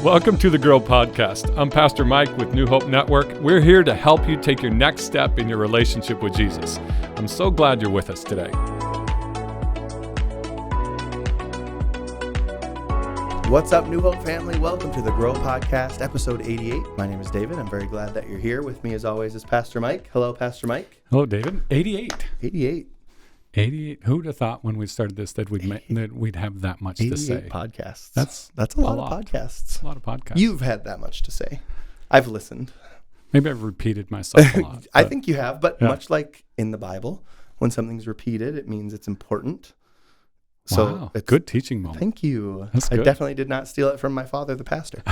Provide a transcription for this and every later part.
Welcome to the Grow Podcast. I'm Pastor Mike with New Hope Network. We're here to help you take your next step in your relationship with Jesus. I'm so glad you're with us today. What's up, New Hope family? Welcome to the Grow Podcast, episode 88. My name is David. I'm very glad that you're here. With me, as always, is Pastor Mike. Hello, Pastor Mike. Hello, David. 88. 88. 88. Who'd have thought when we started this that we'd have that much to say? 88 podcasts. That's a lot of podcasts. A lot of podcasts. You've had that much to say. I've listened. Maybe I've repeated myself a lot. I think you have, but much like in the Bible, when something's repeated, it means it's important. So wow, it's good teaching moment. Thank you. That's good. I definitely did not steal it from my father, the pastor.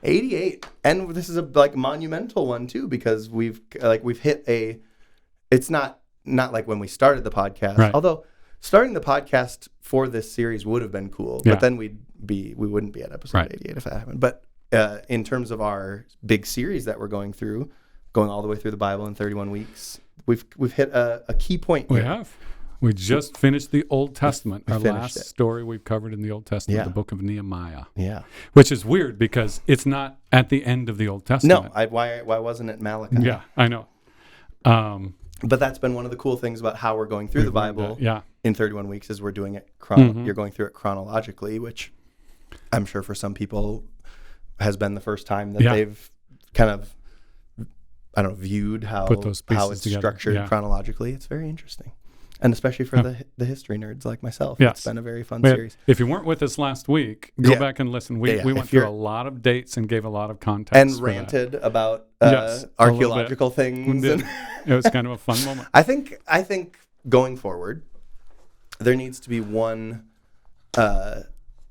88, and this is a monumental one too, because we've hit a. It's not like when we started the podcast. Right. Although starting the podcast for this series would have been cool, but then we wouldn't be at episode 88 if that happened. But in terms of our big series that we're going all the way through the Bible in 31 weeks, we've hit a key point. We have. We just finished the Old Testament. Our last it. Story we've covered in the Old Testament, the book of Nehemiah. Yeah. Which is weird because it's not at the end of the Old Testament. No, why wasn't it Malachi? Yeah, I know. But that's been one of the cool things about how we're going through the Bible in 31 weeks is we're doing it, you're going through it chronologically, which I'm sure for some people has been the first time that they've kind of, viewed how it's together. structured chronologically. It's very interesting. And especially for the history nerds like myself. Yes. It's been a very fun series. If you weren't with us last week, go back and listen. We went through a lot of dates and gave a lot of context. And ranted about archaeological things. It was kind of a fun moment. I think going forward, there needs to be one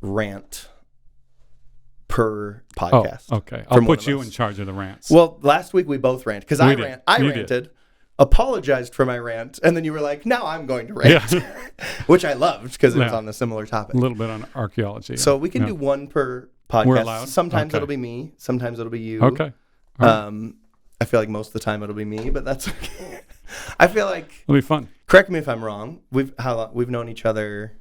rant per podcast. Oh, okay. I'll put you in charge of the rants. Well, last week we both ranted because I ranted. Apologized for my rant, and then you were like, now I'm going to rant, which I loved because it was on a similar topic. A little bit on archaeology. So we can do one per podcast. We're allowed? Sometimes it'll be me, sometimes it'll be you. Okay. Right. I feel like most of the time it'll be me, but that's okay. I feel like it'll be fun. Correct me if I'm wrong. We've known each other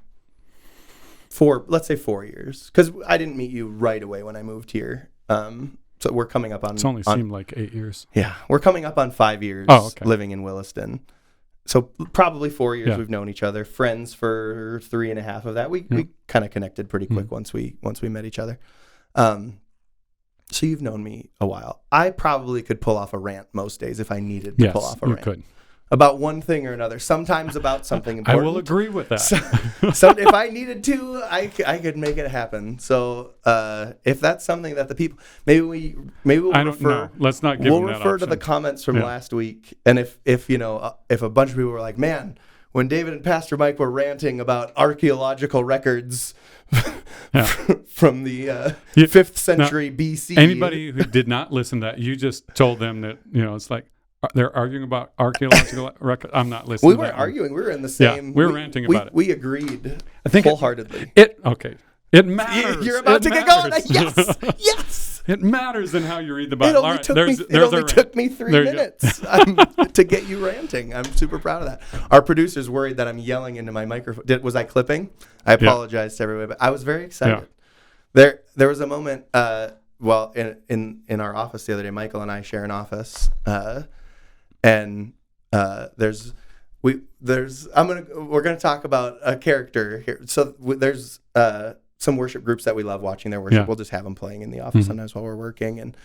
for, let's say, 4 years, because I didn't meet you right away when I moved here. So we're coming up on... It's only seemed like 8 years. Yeah. We're coming up on 5 years living in Williston. So probably 4 years we've known each other. Friends for 3.5 of that. We kind of connected pretty quick once we met each other. So you've known me a while. I probably could pull off a rant most days if I needed to pull off a rant. Could. About one thing or another. Sometimes about something important. I will agree with that. So if I needed to, I could make it happen. So if that's something that the people, maybe we'll I don't know. Let's not give them that refer option. to the comments from last week. And if a bunch of people were like, man, when David and Pastor Mike were ranting about archaeological records from the 5th century BC. Anybody who did not listen to that, you just told them that, it's like, they're arguing about archaeological records. I'm not listening. We weren't arguing. We were in the same. We were ranting about it. We agreed. I think wholeheartedly. It matters. You're about to get going. Yes. It matters in how you read the Bible. It only took me 3 minutes to get you ranting. I'm super proud of that. Our producer's worried that I'm yelling into my microphone. Was I clipping? I apologize to everybody, but I was very excited. Yeah. There was a moment. In our office the other day, Michael and I share an office. And we're gonna talk about a character here. So there's some worship groups that we love watching their worship. We'll just have them playing in the office sometimes while we're working. And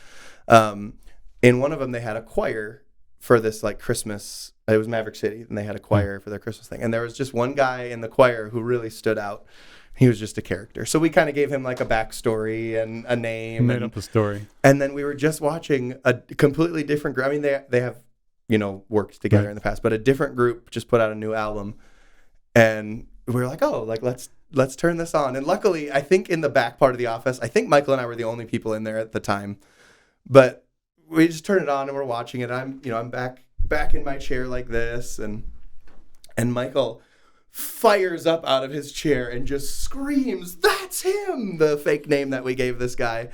in one of them, they had a choir for this Christmas. It was Maverick City, and they had a choir for their Christmas thing. And there was just one guy in the choir who really stood out. He was just a character. So we kind of gave him a backstory and a name. Made up a story. And then we were just watching a completely different group. I mean, they have worked together in the past, but a different group just put out a new album, and we were like, let's turn this on. And luckily, I think in the back part of the office, I think Michael and I were the only people in there at the time, but we just turned it on and we're watching it. I'm back in my chair like this, and Michael fires up out of his chair and just screams, "That's him!" The fake name that we gave this guy,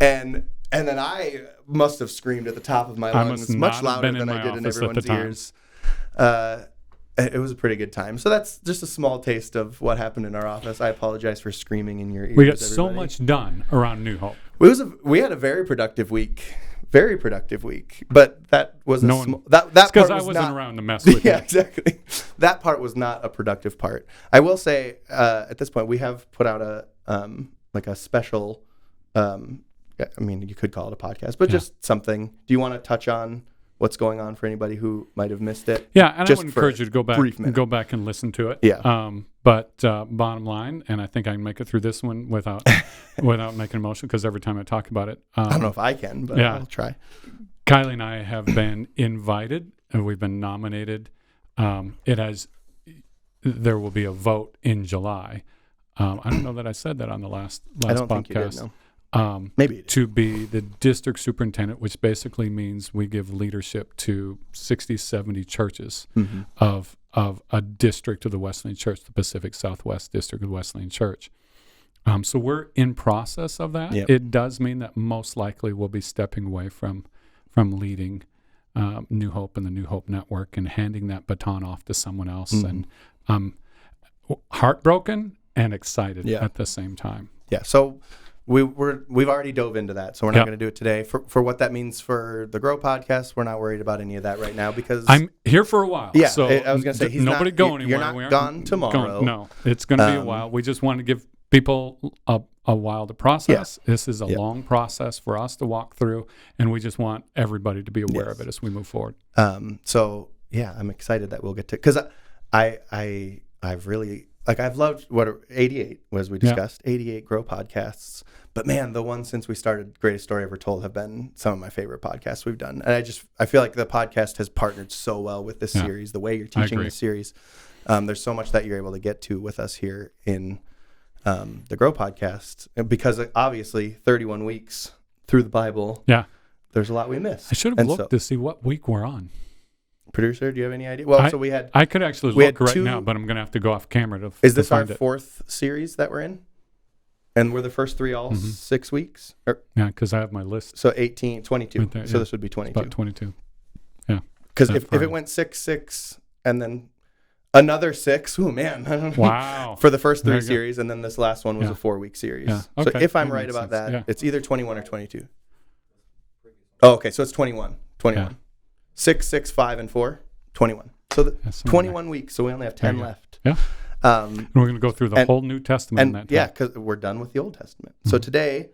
and then I must have screamed at the top of my lungs, much louder than I did in everyone's ears. it was a pretty good time. So that's just a small taste of what happened in our office. I apologize for screaming in your ears. We got so everybody. much done around New Hope. We had a very productive week. Very productive week. But that was No one- that Because part I was wasn't not, around to mess with yeah, you. exactly. That part was not a productive part. I will say, at this point, we have put out a special. I mean, you could call it a podcast, but just something. Do you want to touch on what's going on for anybody who might have missed it? Yeah, and Just I would for encourage you to a go back and listen to it. Yeah. But bottom line, and I think I can make it through this one without making emotion, because every time I talk about it, I don't know if I can, but yeah. I'll try. Kylie and I have been invited, and we've been nominated. There will be a vote in July. I don't know that I said that on the last I don't podcast. think you did, no. Maybe you did. To be the district superintendent, which basically means we give leadership to 60, 70 churches of a district of the Wesleyan Church, the Pacific Southwest District of the Wesleyan Church. So we're in process of that. Yep. It does mean that most likely we'll be stepping away from leading New Hope and the New Hope Network and handing that baton off to someone else. And I'm heartbroken and excited at the same time. Yeah. So we've already dove into that, so we're not going to do it today. For what that means for the Grow podcast, we're not worried about any of that right now because I'm here for a while. Yeah, so I was going to say nobody go anywhere. You're not gone tomorrow. No, it's going to be a while. We just want to give people a while to process. Yeah. This is a long process for us to walk through, and we just want everybody to be aware of it as we move forward. So yeah, I'm excited that we'll get to, because I've really, like, I've loved 88, as we discussed, 88 Grow podcasts. But man, the ones since we started Greatest Story Ever Told have been some of my favorite podcasts we've done. And I feel like the podcast has partnered so well with this series, the way you're teaching this series. There's so much that you're able to get to with us here in the Grow podcast, because obviously 31 weeks through the Bible. Yeah. There's a lot we missed. I should have looked to see what week we're on. Producer, do you have any idea? Well, so we had... I could actually look right now, but I'm going to have to go off camera to Is this our find fourth series that we're in? And were the first three all 6 weeks? Yeah, because I have my list. So 18, 22. Right there, so this would be 22. It's about 22. Yeah. Because if it went 6, and then another 6, oh man. Wow. For the first 3 series, and then this last one was a 4-week series. Yeah. Okay. So if I'm right about that, it's either 21 or 22. Oh, okay. So it's 21. 21. Yeah. 6, 6, 5, and 4. 21. So 21 weeks. So we only have 10 left. Yeah. And we're going to go through the whole New Testament in that time. Yeah, because we're done with the Old Testament. So today,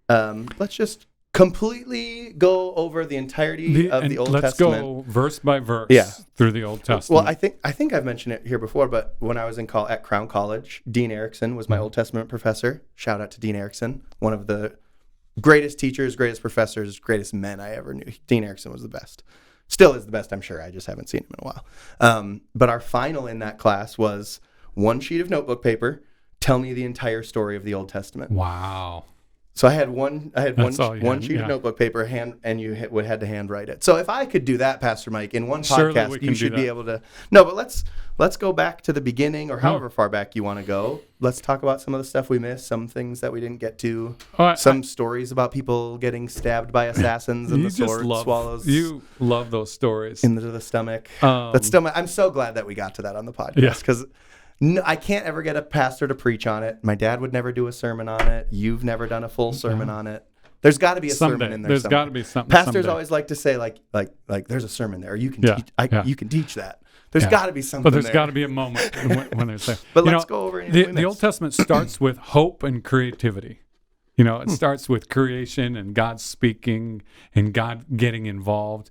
let's just completely go over the entirety of the Old Testament. Let's go verse by verse through the Old Testament. Well, I think I've mentioned it here before, but when I was at Crown College, Dean Erickson was my Old Testament professor. Shout out to Dean Erickson, one of the greatest teachers, greatest professors, greatest men I ever knew. Dean Erickson was the best. Still is the best, I'm sure. I just haven't seen him in a while. But our final in that class was 1 sheet of notebook paper. Tell me the entire story of the Old Testament. Wow. So I had one sheet of notebook paper, and you had to handwrite it. So if I could do that, Pastor Mike, in one podcast, you should be able to. No, but let's go back to the beginning, or however far back you want to go. Let's talk about some of the stuff we missed, some things that we didn't get to, some stories about people getting stabbed by assassins and the sword swallows. You love those stories. Into the stomach. I'm so glad that we got to that on the podcast, because I can't ever get a pastor to preach on it. My dad would never do a sermon on it. You've never done a full sermon on it. There's got to be a sermon in there. There's got to be something. Pastors always like to say like there's a sermon there. You can teach. You can teach that. There's got to be something. But there's got to be a moment when there's there. But let's go over the Old Testament starts with hope and creativity. It starts with creation and God speaking and God getting involved,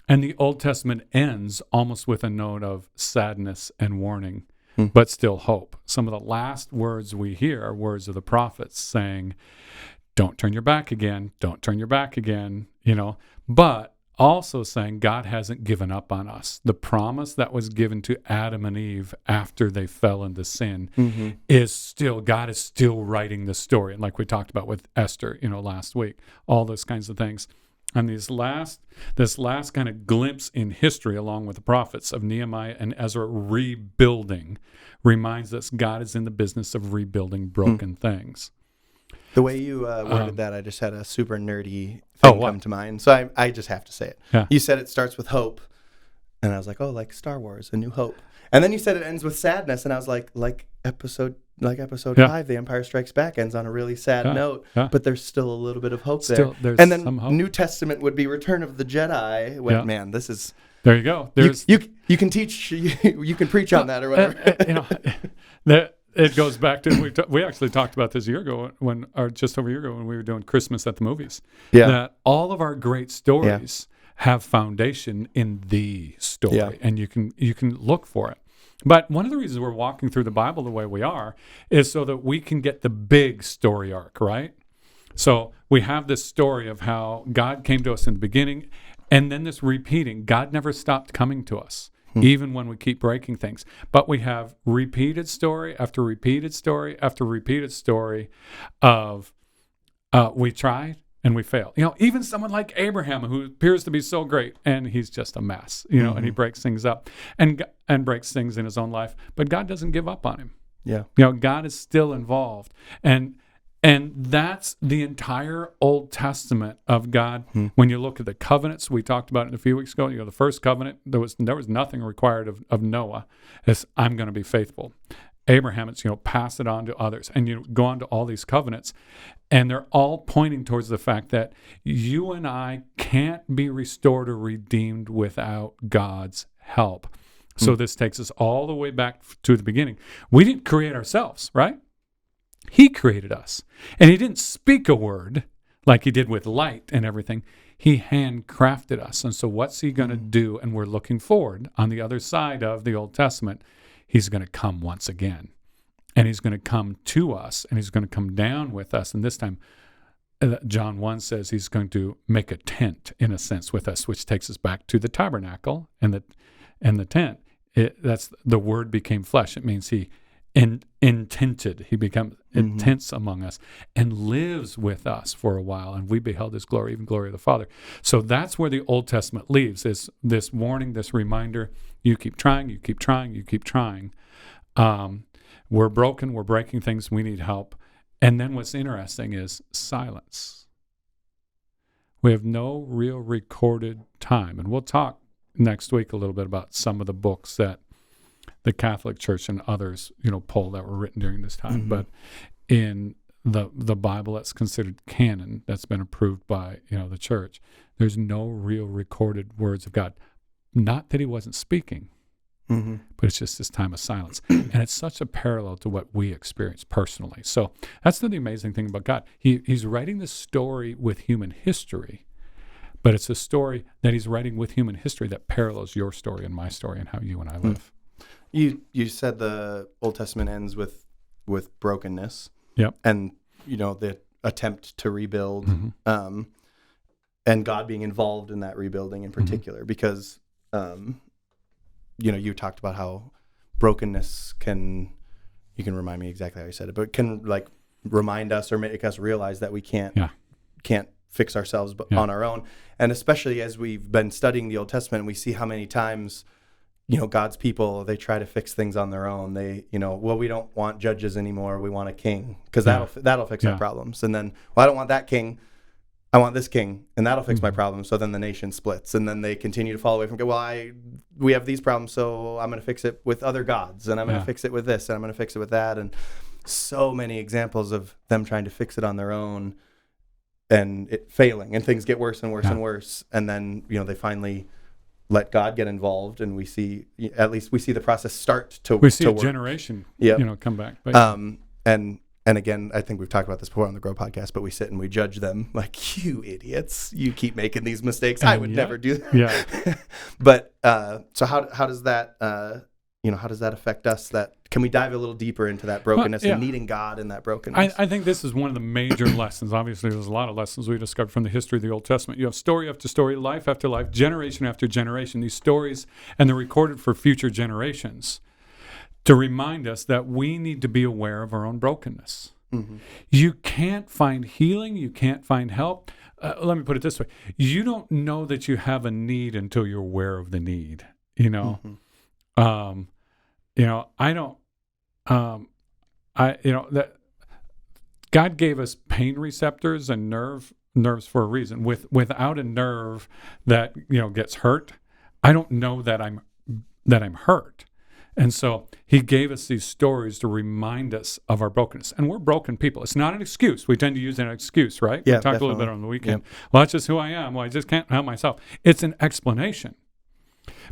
and the Old Testament ends almost with a note of sadness and warning. But still hope. Some of the last words we hear are words of the prophets saying, don't turn your back again, don't turn your back again, but also saying God hasn't given up on us. The promise that was given to Adam and Eve after they fell into sin God is still writing the story. And like we talked about with Esther, last week, all those kinds of things. And this last kind of glimpse in history, along with the prophets of Nehemiah and Ezra rebuilding, reminds us God is in the business of rebuilding broken things. The way you worded that, I just had a super nerdy thing come to mind. So I just have to say it. Yeah. You said it starts with hope. And I was like, like Star Wars, A New Hope. And then you said it ends with sadness, and I was like episode Yeah. 5, The Empire Strikes Back, ends on a really sad Yeah. note, Yeah. but there's still a little bit of hope Still, there. there's And then some hope. New Testament would be Return of the Jedi. When, Yeah. Man, this is There you go. There's you can teach, you can preach on that or whatever. you know, that it goes back to we actually talked about this a year ago or just over a year ago when we were doing Christmas at the movies. Yeah. That all of our great stories have foundation in the story, Yeah. and you can look for it. But one of the reasons we're walking through the Bible the way we are is so that we can get the big story arc, right? So we have this story of how God came to us in the beginning, and then this repeating. God never stopped coming to us, even when we keep breaking things. But we have repeated story after repeated story after repeated story of we tried and we failed. You know, even someone like Abraham, who appears to be so great, and he's just a mess, you know, and he breaks things up and breaks things in his own life. But God doesn't give up on him. Yeah. You know, God is still involved. And that's the entire Old Testament of God. When you look at the covenants, we talked about it a few weeks ago. You know, the first covenant, there was nothing required of Noah. It's, I'm going to be faithful. Abraham, it's, you know, pass it on to others. And you go on to all these covenants, and they're all pointing towards the fact that you and I can't be restored or redeemed without God's help. So this takes us all the way back to the beginning. We didn't create ourselves, right? He created us. And he didn't speak a word like he did with light and everything. He handcrafted us. And so what's he going to do? And we're looking forward on the other side of the Old Testament. He's going to come once again. And he's going to come to us, and he's going to come down with us. And this time, John 1 says he's going to make a tent, in a sense, with us, which takes us back to the tabernacle and the tent. That's the word became flesh. It means he intented. He became intense among us and lives with us for a while. And we beheld his glory, even glory of the Father. So that's where the Old Testament leaves, is this warning, this reminder. You keep trying, you keep trying, you keep trying. We're broken, we're breaking things, we need help. And then what's interesting is silence. We have no real recorded time. And we'll talk next week a little bit about some of the books that the Catholic Church and others, you know, pulled that were written during this time. But in the Bible that's considered canon, that's been approved by, you know, the church, there's no real recorded words of God. Not that he wasn't speaking, but it's just this time of silence. And it's such a parallel to what we experience personally. So that's the amazing thing about God. He's writing this story with human history, but it's a story that he's writing with human history that parallels your story and my story and how you and I live. You said the Old Testament ends with brokenness. Yep. And, you know, the attempt to rebuild, and God being involved in that rebuilding in particular, because, you know, you talked about how brokenness you can remind me exactly how you said it, but can like remind us or make us realize that we can't fix ourselves on our own. And especially as we've been studying the Old Testament, we see how many times, you know, God's people, they try to fix things on their own. They, you know, well, we don't want judges anymore. We want a king because that'll fix our problems. And then, well, I don't want that king. I want this king, and that'll fix my problem. So then the nation splits, and then they continue to fall away from God. Well, we have these problems, so I'm going to fix it with other gods, and I'm going to fix it with this, and I'm going to fix it with that. And so many examples of them trying to fix it on their own and it failing, and things get worse and worse and worse. And then, you know, they finally let God get involved, and we see the process start to We see to a work. generation, Yep. you know, come back. But, And again, I think we've talked about this before on the Grow podcast, but we sit and we judge them like, you idiots, you keep making these mistakes. I would never do that. Yeah. But so how does that how does that affect us? That can we dive a little deeper into that brokenness and needing God in that brokenness? I think this is one of the major lessons. Obviously, there's a lot of lessons we discovered from the history of the Old Testament. You have story after story, life after life, generation after generation. These stories, and they're recorded for future generations to remind us that we need to be aware of our own brokenness. You can't find healing. You can't find help. Let me put it this way. You don't know that you have a need until you're aware of the need, you know? I don't, that God gave us pain receptors and nerves for a reason. Without a nerve that, you know, gets hurt, I don't know that I'm hurt. And so he gave us these stories to remind us of our brokenness. And we're broken people. It's not an excuse. We tend to use an excuse, right? Yeah, We talked a little bit definitely. on the weekend. Yep. Well, that's just who I am. Well, I just can't help myself. It's an explanation.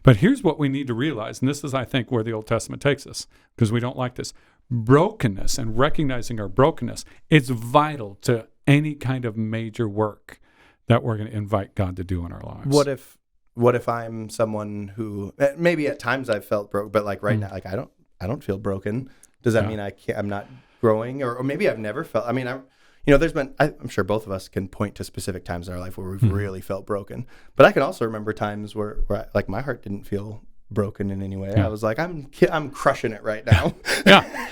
But here's what we need to realize, and this is, I think, where the Old Testament takes us, because we don't like this. Brokenness and recognizing our brokenness, it's vital to any kind of major work that we're going to invite God to do in our lives. What if I'm someone who maybe at times I've felt broke, but like right now, like I don't feel broken. Does that mean I'm not growing, or maybe I've never felt? I mean, there's been, I'm sure both of us can point to specific times in our life where we've really felt broken. But I can also remember times where like my heart didn't feel broken in any way. Yeah. I was like, I'm crushing it right now. Yeah,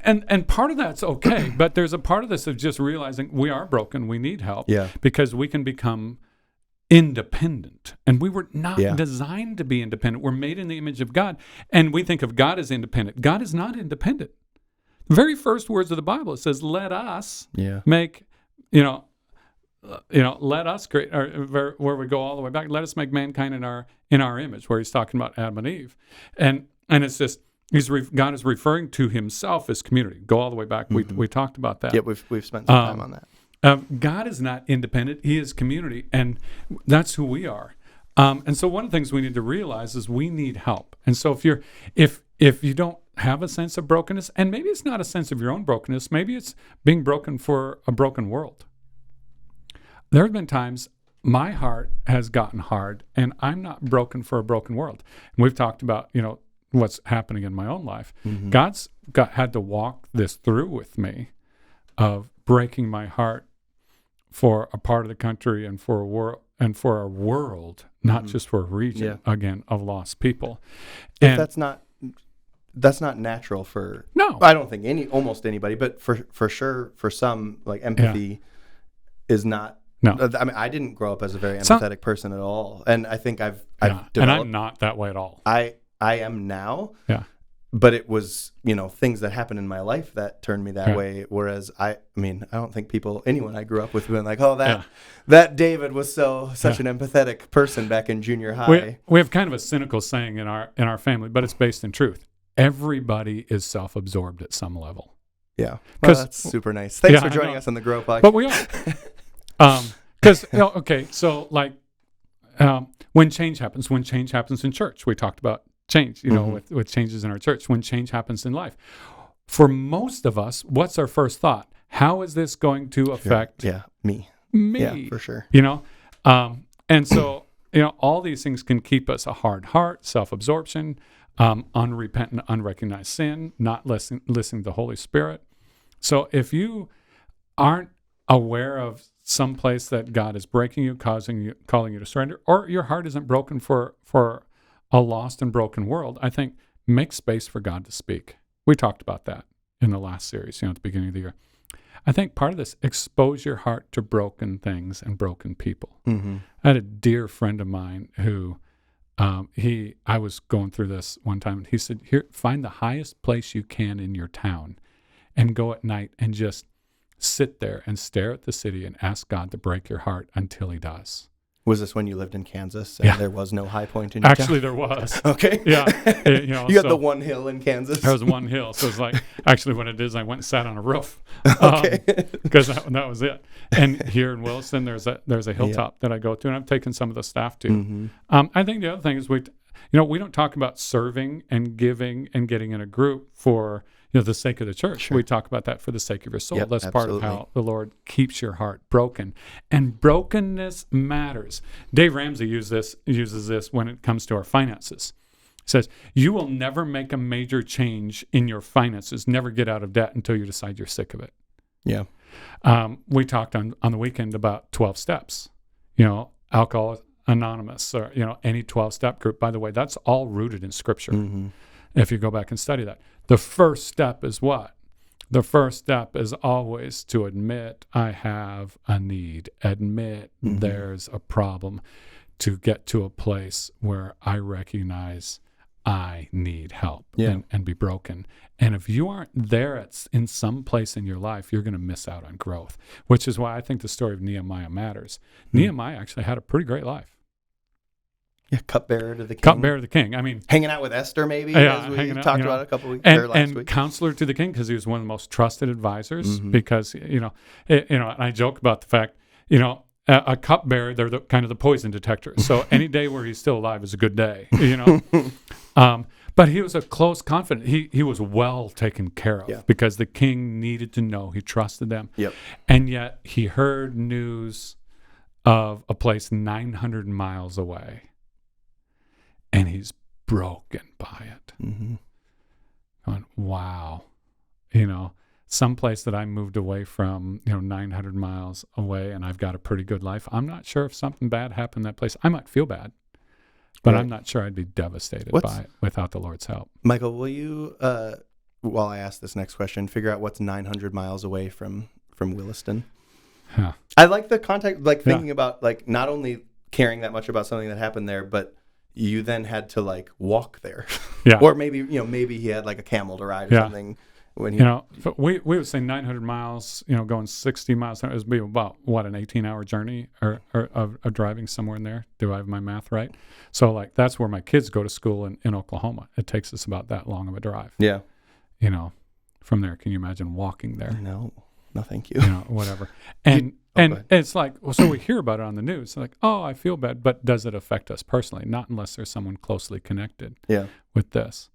and part of that's okay, but there's a part of this of just realizing we are broken, we need help, Yeah. because we can become independent, and we were not Yeah. designed to be independent. We're made in the image of God, and we think of God as independent. God is not independent. The very first words of the Bible, it says, "Let us Yeah. make," let us create, or where we go all the way back. Let us make mankind in our image, where he's talking about Adam and Eve, and it's just God is referring to himself as community. Go all the way back. We talked about that. Yeah, we've spent some time on that. God is not independent; He is community, and that's who we are. And so, one of the things we need to realize is we need help. And so, if you don't have a sense of brokenness, and maybe it's not a sense of your own brokenness, maybe it's being broken for a broken world. There have been times my heart has gotten hard, and I'm not broken for a broken world. And we've talked about what's happening in my own life. Mm-hmm. God's had to walk this through with me, of breaking my heart for a part of the country and for a world, not just for a region, again, of lost people. If that's not natural for, No. I don't think almost anybody, but for sure for some, like empathy is not. No. I mean, I didn't grow up as a very empathetic person at all, and I think I've and developed. I'm not that way at all. I am now. Yeah. But it was, things that happened in my life that turned me that way. Whereas I don't think anyone I grew up with, been like, oh, that David was such an empathetic person back in junior high. We have kind of a cynical saying in our family, but it's based in truth. Everybody is self-absorbed at some level. Yeah, well, that's super nice. Thanks for joining us on the Grow Podcast. But we are, because so like when change happens in church, we talked about change, with changes in our church, when change happens in life. For most of us, what's our first thought? How is this going to affect me? Me? Yeah, for sure. And so, all these things can keep us a hard heart, self-absorption, unrepentant, unrecognized sin, not listening to the Holy Spirit. So if you aren't aware of some place that God is breaking you, calling you to surrender, or your heart isn't broken for a lost and broken world, I think make space for God to speak. We talked about that in the last series, at the beginning of the year. I think part of this, expose your heart to broken things and broken people. Mm-hmm. I had a dear friend of mine who, I was going through this one time, and he said, "Here, find the highest place you can in your town and go at night and just sit there and stare at the city and ask God to break your heart until he does." Was this when you lived in Kansas and there was no high point in your Actually, town? there was. Okay. Yeah. You got the one hill in Kansas? There was one hill. So it's like, actually what it is, I went and sat on a roof. Okay. Because that was it. And here in Williston, there's a hilltop that I go to, and I've taken some of the staff to. Mm-hmm. I think the other thing is we don't talk about serving and giving and getting in a group for the sake of the church. Sure. We talk about that for the sake of your soul. Yep, That's absolutely. part of how the Lord keeps your heart broken. And brokenness matters. Dave Ramsey uses this when it comes to our finances. He says, you will never make a major change in your finances, never get out of debt until you decide you're sick of it. Yeah. We talked on the weekend about 12 steps, Alcoholics Anonymous, or, any 12-step group. By the way, that's all rooted in Scripture. Mm-hmm. If you go back and study that. The first step is what? The first step is always to admit I have a need, admit there's a problem, to get to a place where I recognize I need help and be broken. And if you aren't there in some place in your life, you're going to miss out on growth, which is why I think the story of Nehemiah matters. Nehemiah actually had a pretty great life. Yeah, cupbearer to the king. Cupbearer to the king. I mean, Hanging out with Esther, maybe, yeah, as we hanging out, talked you know, about a couple weeks or last and week. counselor to the king because he was one of the most trusted advisors. Mhm. Because and I joke about the fact, a cupbearer, they're kind of the poison detector. So any day where he's still alive is a good day. But he was a close confidant. He was well taken care of Yeah. because the king needed to know. He trusted them. Yep. And yet he heard news of a place 900 miles away, and he's broken by it. Mm-hmm. Going, wow, some place that I moved away from, 900 miles away, and I've got a pretty good life. I'm not sure if something bad happened in that place. I might feel bad, but Right. I'm not sure I'd be devastated What's- by it without the Lord's help. Michael, will you, while I ask this next question, figure out what's 900 miles away from Williston? Huh. I like the context, like Yeah. thinking about like not only caring that much about something that happened there, but you then had to like walk there. Yeah. Or maybe maybe he had like a camel to ride or Yeah. something when he. But we would say 900 miles, going 60 miles. It would be about, an 18-hour journey or of driving somewhere in there. Do I have my math right? So, like, that's where my kids go to school in Oklahoma. It takes us about that long of a drive. Yeah. From there. Can you imagine walking there? No, thank you. Whatever. And go and ahead. it's like, so we hear about it on the news. Like, oh, I feel bad. But does it affect us personally? Not unless there's someone closely connected Yeah. with this.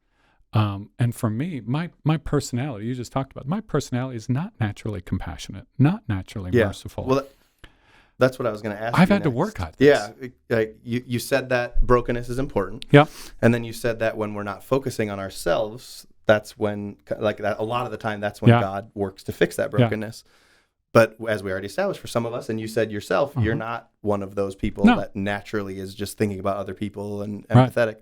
And for me, my personality, you just talked about, my personality is not naturally compassionate, not naturally merciful. Well, that's what I was going to ask. I've you had to next. work at this. Yeah, like you said that brokenness is important. Yeah. And then you said that when we're not focusing on ourselves, that's when, like that, a lot of the time, that's when Yeah. God works to fix that brokenness. But as we already established, for some of us, and you said yourself, you're not one of those people No. that naturally is just thinking about other people and Right. empathetic.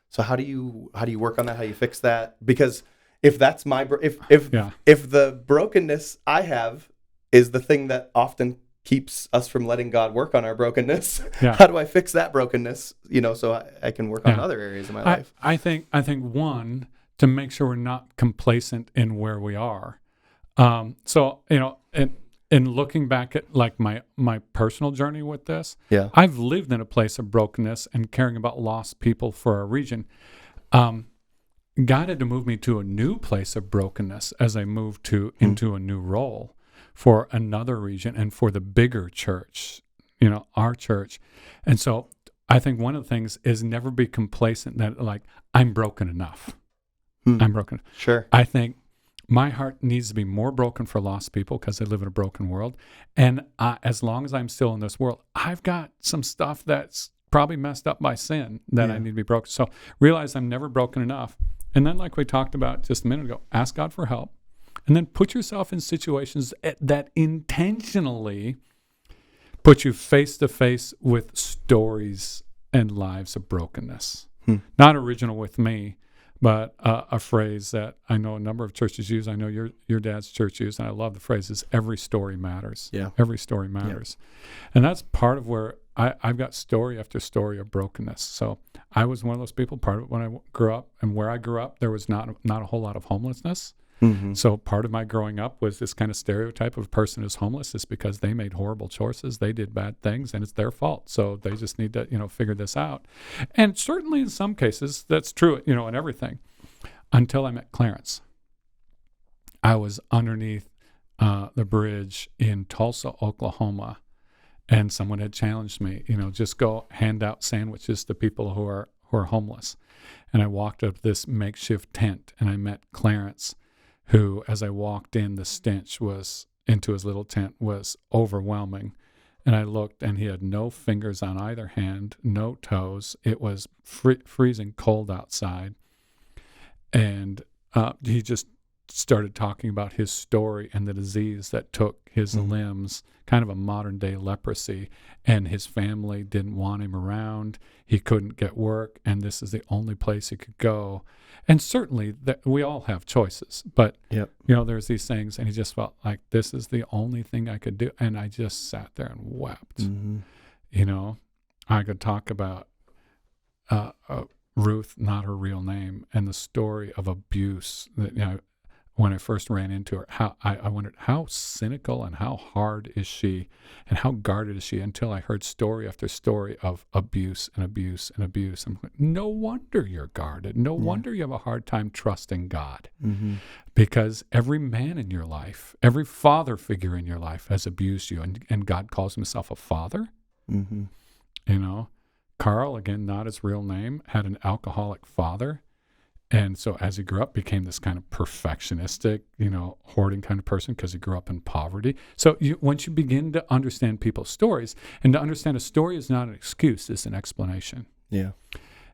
So how do you work on that? How do you fix that? Because if that's my if Yeah. if the brokenness I have is the thing that often keeps us from letting God work on our brokenness, Yeah. how do I fix that brokenness? So I can work on Yeah. other areas of my life. I think one, to make sure we're not complacent in where we are. So, in looking back at like my personal journey with this, Yeah. I've lived in a place of brokenness and caring about lost people for our region. God had to move me to a new place of brokenness as I moved into a new role for another region and for the bigger church, our church. And so I think one of the things is never be complacent that like, I'm broken enough. I'm broken. Sure. I think my heart needs to be more broken for lost people because they live in a broken world. And as long as I'm still in this world, I've got some stuff that's probably messed up by sin that I need to be broken. So realize I'm never broken enough. And then, like we talked about just a minute ago, ask God for help. And then put yourself in situations that intentionally put you face to face with stories and lives of brokenness. Not original with me, but a phrase that I know a number of churches use. I know your dad's church used, and I love the phrase, is every story matters. Yeah. Every story matters. And that's part of where I've got story after story of brokenness. So I was one of those people, part of it when I grew up, and where I grew up, there was not a whole lot of homelessness. Mm-hmm. So part of my growing up was this kind of stereotype of a person who's homeless is because they made horrible choices, they did bad things, and it's their fault. So they just need to, figure this out. And certainly in some cases, that's true, in everything. Until I met Clarence. I was underneath the bridge in Tulsa, Oklahoma, and someone had challenged me, just go hand out sandwiches to people who are homeless. And I walked up this makeshift tent, and I met Clarence, who, as I walked in, the stench was into his little tent was overwhelming. And I looked, and he had no fingers on either hand, no toes. It was freezing cold outside. And he just started talking about his story and the disease that took his limbs, kind of a modern day leprosy, and his family didn't want him around. He couldn't get work, and this is the only place he could go. And certainly we all have choices, but there's these things, and he just felt like this is the only thing I could do. And I just sat there and wept. Mm-hmm. I could talk about Ruth, not her real name, and the story of abuse that when I first ran into her, how I wondered how cynical and how hard is she and how guarded is she, until I heard story after story of abuse and abuse and abuse. I'm like, no wonder you're guarded. No wonder you have a hard time trusting God. Mm-hmm. Because every man in your life, every father figure in your life has abused you, and God calls himself a father. Mm-hmm. You know, Carl, again, not his real name, had an alcoholic father. And so as he grew up, became this kind of perfectionistic, hoarding kind of person, because he grew up in poverty. So once you begin to understand people's stories, and to understand a story is not an excuse, it's an explanation. Yeah.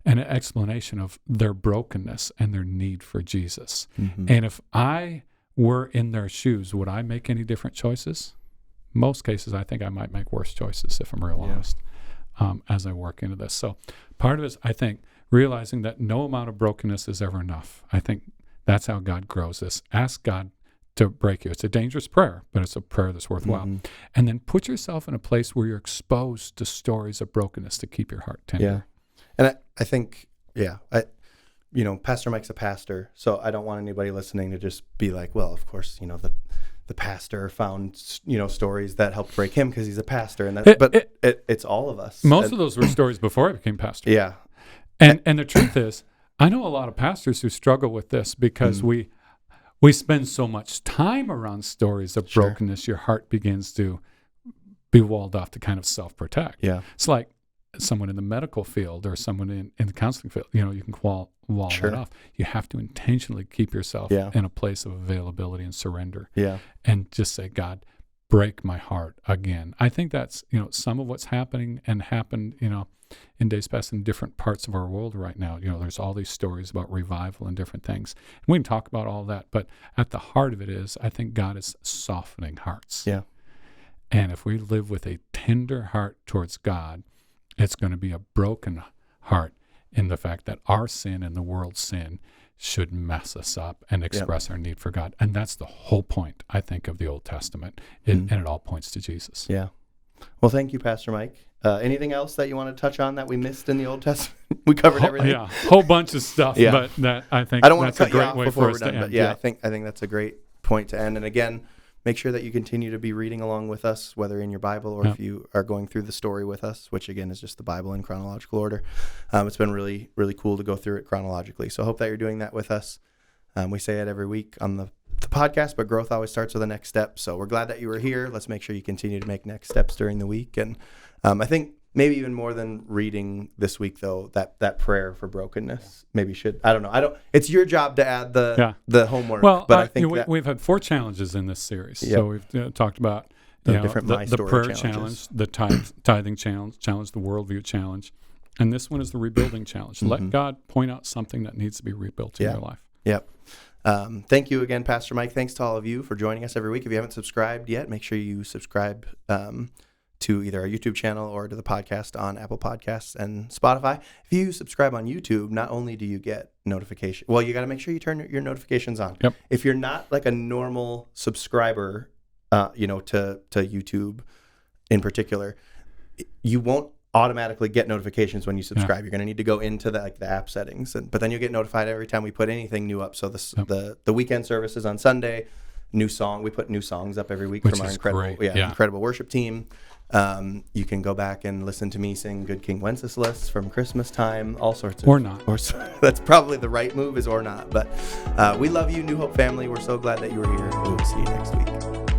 And an explanation of their brokenness and their need for Jesus. Mm-hmm. And if I were in their shoes, would I make any different choices? Most cases, I think I might make worse choices, if I'm real honest, as I work into this. So part of it is, I think, realizing that no amount of brokenness is ever enough. I think that's how God grows this. Ask God to break you. It's a dangerous prayer, but it's a prayer that's worthwhile. Mm-hmm. And then put yourself in a place where you're exposed to stories of brokenness to keep your heart tender. Yeah. And I think, Pastor Mike's a pastor, so I don't want anybody listening to just be like, well, of course, the pastor found, stories that helped break him because he's a pastor. And it's all of us. Most of those were stories before I became pastor. Yeah. And the truth is, I know a lot of pastors who struggle with this because we spend so much time around stories of brokenness, your heart begins to be walled off to kind of self-protect. Yeah. It's like someone in the medical field or someone in the counseling field, you can wall that off. You have to intentionally keep yourself in a place of availability and surrender. Yeah. And just say, God, break my heart again. I think that's, some of what's happening and happened, in days past in different parts of our world right now. There's all these stories about revival and different things. And we can talk about all that, but at the heart of it is, I think God is softening hearts. Yeah. And if we live with a tender heart towards God, it's going to be a broken heart in the fact that our sin and the world's sin should mess us up and express our need for God. And that's the whole point, I think, of the Old Testament. And it all points to Jesus. Yeah. Well, thank you, Pastor Mike. Anything else that you want to touch on that we missed in the Old Testament? We covered everything. Yeah, whole bunch of stuff, but that I think I don't want that's to cut a you great off way before for we're us done, to but end. I think that's a great point to end. And again, make sure that you continue to be reading along with us, whether in your Bible or if you are going through the story with us, which again is just the Bible in chronological order. It's been really, really cool to go through it chronologically. So I hope that you're doing that with us. We say it every week on the podcast, but growth always starts with a next step. So we're glad that you were here. Let's make sure you continue to make next steps during the week. And I think maybe even more than reading this week, though, that prayer for brokenness maybe should, I don't know. It's your job to add the homework. Well, but I think we've had 4 challenges in this series. Yep. So we've talked about the different the prayer challenge, the tithing challenge, the worldview challenge. And this one is the rebuilding challenge. Mm-hmm. Let God point out something that needs to be rebuilt in your life. Yep. Thank you again, Pastor Mike. Thanks to all of you for joining us every week. If you haven't subscribed yet, make sure you subscribe to either our YouTube channel or to the podcast on Apple Podcasts and Spotify. If you subscribe on YouTube, not only do you get notification, well, you got to make sure you turn your notifications on. Yep. If you're not like a normal subscriber, to YouTube in particular, you won't automatically get notifications when you subscribe. You're going to need to go into the app settings, but then you'll get notified every time we put anything new up. So the weekend services on Sunday, new song. We put new songs up every week from our incredible worship team. You can go back and listen to me sing Good King Wenceslas from Christmas time, all sorts of... Or not. That's probably the right move, is or not. But we love you, New Hope family. We're so glad that you were here. We will see you next week.